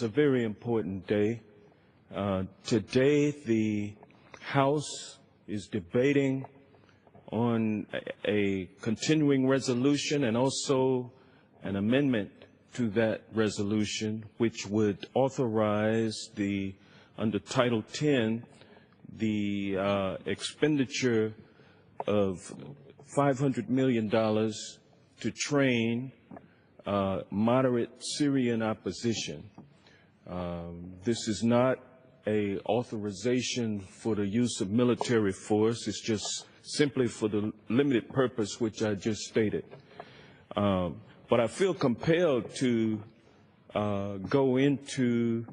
It's a very important day. Today, the House is debating on a continuing resolution and also an amendment to that resolution, which would authorize under Title 10, the expenditure of $500 million to train moderate Syrian opposition. This is not an authorization for the use of military force. It's just simply for the limited purpose which I just stated. But I feel compelled to go into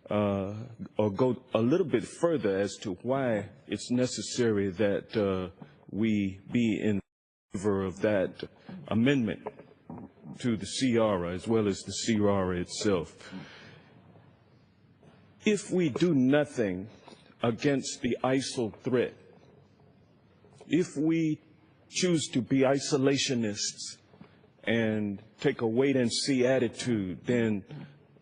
or go a little bit further as to why it's necessary that we be in favor of that amendment to the CRA as well as the CRA itself. If we do nothing against the ISIL threat, if we choose to be isolationists and take a wait-and-see attitude, then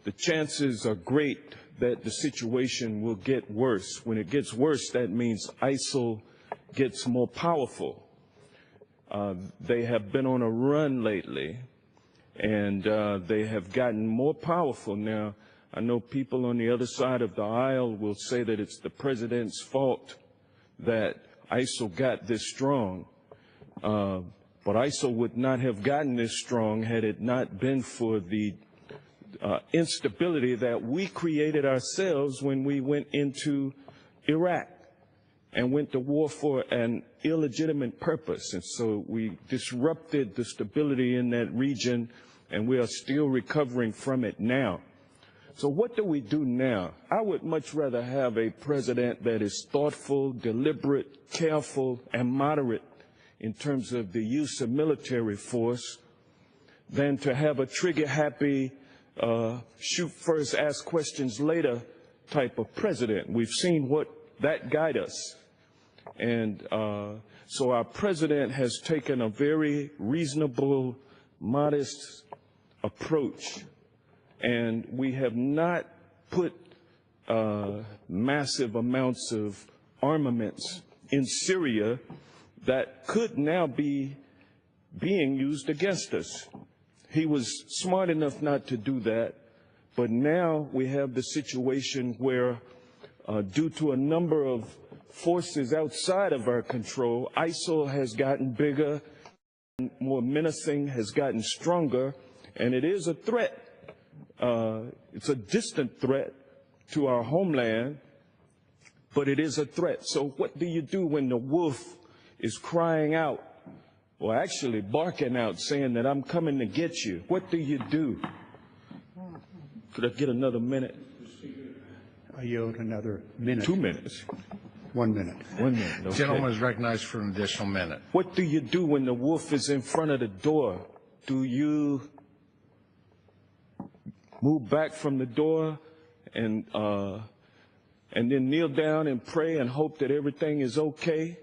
the chances are great that the situation will get worse. When it gets worse, that means ISIL gets more powerful. They have been on a run lately, and they have gotten more powerful. Now, I know people on the other side of the aisle will say that it's the president's fault that ISIL got this strong. But ISIL would not have gotten this strong had it not been for the instability that we created ourselves when we went into Iraq and went to war for an illegitimate purpose. And so we disrupted the stability in that region, and we are still recovering from it now. So what do we do now? I would much rather have a president that is thoughtful, deliberate, careful, and moderate in terms of the use of military force than to have a trigger-happy, shoot first, ask questions later type of president. We've seen what that got us. And so our president has taken a very reasonable, modest approach. And we have not put massive amounts of armaments in Syria that could now be being used against us. He was smart enough not to do that, but now we have the situation where, due to a number of forces outside of our control, ISIL has gotten bigger, more menacing, has gotten stronger, and it is a threat. It's a distant threat to our homeland, but it is a threat. So what do you do when the wolf is crying out, or actually barking out, saying that I'm coming to get you? What do you do? Could I get another minute? I yield another minute. 2 minutes. 1 minute. 1 minute. Okay. Gentleman is recognized for an additional minute. What do you do when the wolf is in front of the door? Do you move back from the door and then kneel down and pray and hope that everything is okay?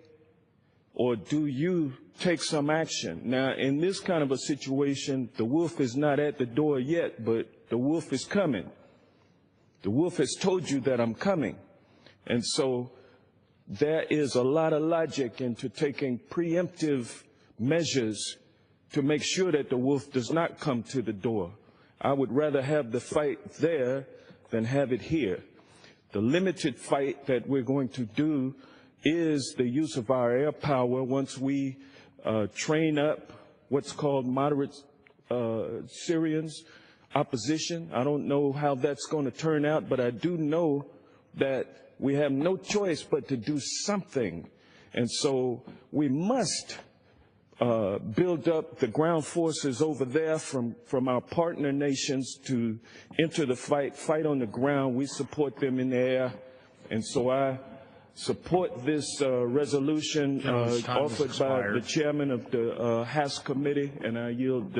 Or do you take some action? Now, in this kind of a situation, the wolf is not at the door yet, but the wolf is coming. The wolf has told you that I'm coming. And so there is a lot of logic into taking preemptive measures to make sure that the wolf does not come to the door. I would rather have the fight there than have it here. The limited fight that we're going to do is the use of our air power once we train up what's called moderate Syrians opposition. I don't know how that's going to turn out, but I do know that we have no choice but to do something. And so we must build up the ground forces over there from our partner nations to enter the fight on the ground. We support them in the air. And so I support this resolution offered by the chairman of the House committee, and I yield